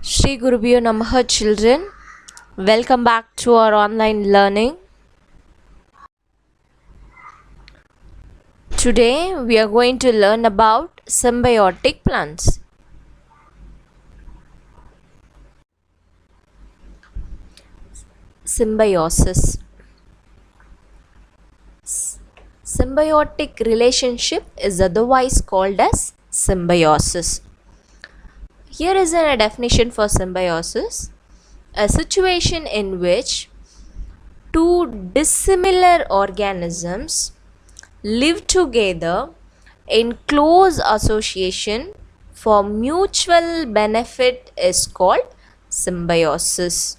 Shri Gurubhyo Namaha, children. Welcome back to our online learning. Today we are going to learn about symbiotic plants. Symbiosis. Symbiotic relationship is otherwise called as symbiosis. Here is a definition for symbiosis: a situation in which two dissimilar organisms live together in close association for mutual benefit is called symbiosis,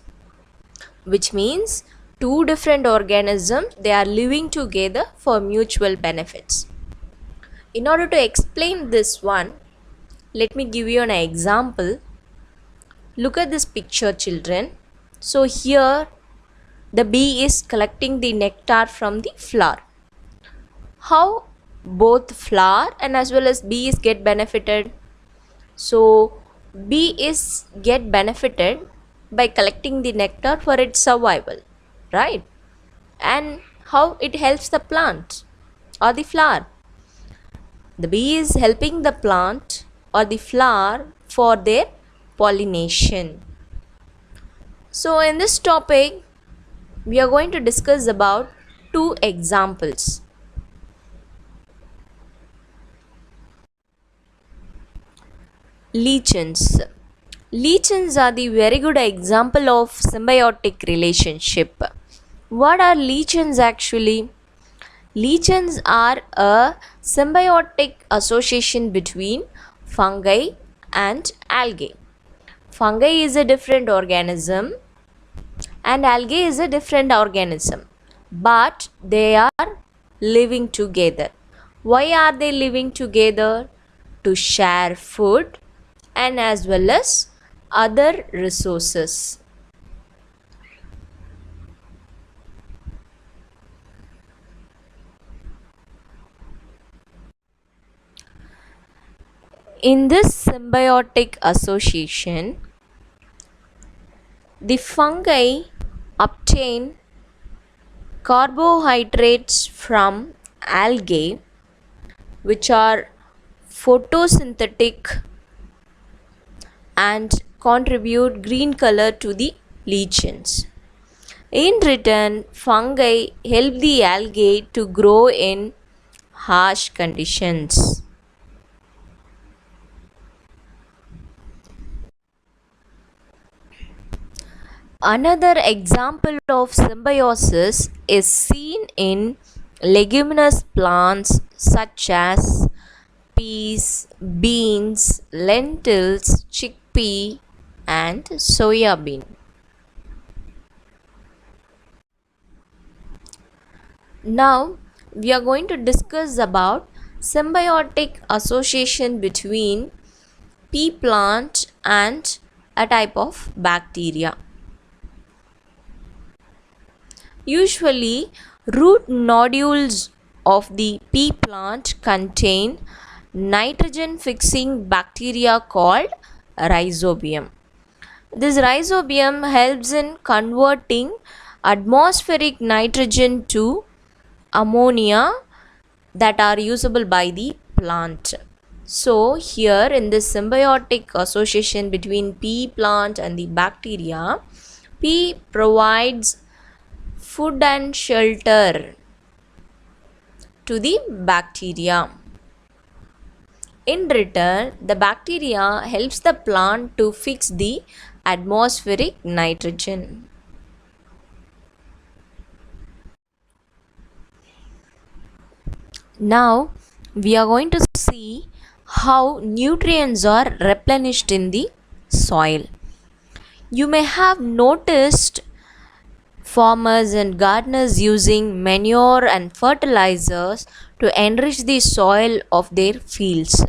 which means two different organisms, they are living together for mutual benefits. In order to explain this one, let me give you an example. Look at this picture, children. So here the bee is collecting the nectar from the flower. How both flower and as well as bees get benefited? So bee is get benefited by collecting the nectar for its survival, right? And how it helps the plant or the flower? The bee is helping the plant or the flower for their pollination. So in this topic we are going to discuss about two examples. Lichens. Lichens are the very good example of symbiotic relationship. What are lichens actually? Lichens are a symbiotic association between fungi and algae. Fungi is a different organism and algae is a different organism, but they are living together. Why are they living together? To share food and as well as other resources. In this symbiotic association, the fungi obtain carbohydrates from algae, which are photosynthetic and contribute green color to the lichens. In return, fungi help the algae to grow in harsh conditions. Another example of symbiosis is seen in leguminous plants such as peas, beans, lentils, chickpea and soya bean. Now we are going to discuss about symbiotic association between pea plant and a type of bacteria. Usually, root nodules of the pea plant contain nitrogen fixing bacteria called rhizobium. This rhizobium helps in converting atmospheric nitrogen to ammonia that are usable by the plant. So here in this symbiotic association between pea plant and the bacteria, pea provides food and shelter to the bacteria. In return, the bacteria helps the plant to fix the atmospheric nitrogen. Now we are going to see how nutrients are replenished in the soil. You may have noticed farmers and gardeners using manure and fertilizers to enrich the soil of their fields.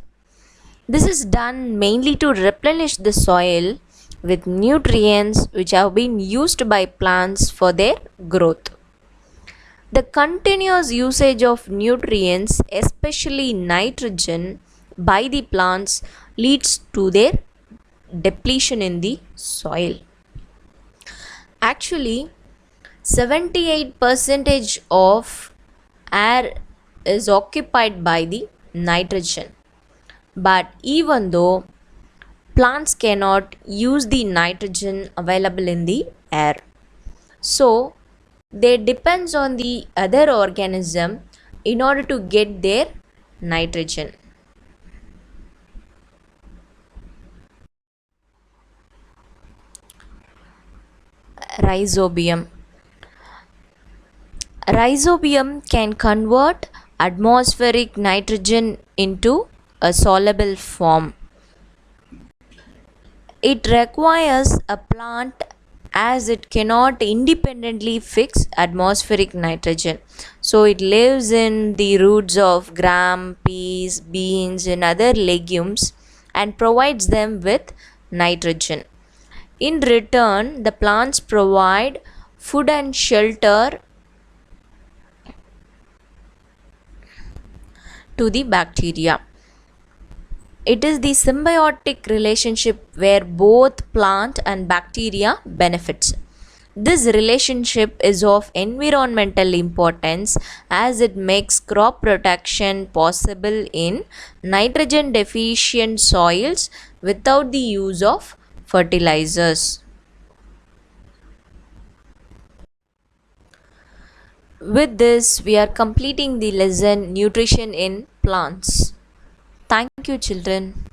This is done mainly to replenish the soil with nutrients which have been used by plants for their growth. The continuous usage of nutrients, especially nitrogen, by the plants leads to their depletion in the soil. Actually, 78% of air is occupied by the nitrogen. But even though plants cannot use the nitrogen available in the air, so they depends on the other organism in order to get their nitrogen. Rhizobium. Rhizobium can convert atmospheric nitrogen into a soluble form. It requires a plant as it cannot independently fix atmospheric nitrogen. So it lives in the roots of gram, peas, beans, and other legumes and provides them with nitrogen. In return, the plants provide food and shelter to the bacteria. It is the symbiotic relationship where both plant and bacteria benefits. This relationship is of environmental importance as it makes crop protection possible in nitrogen deficient soils without the use of fertilizers. With this, we are completing the lesson Nutrition in Plants. Thank you, children.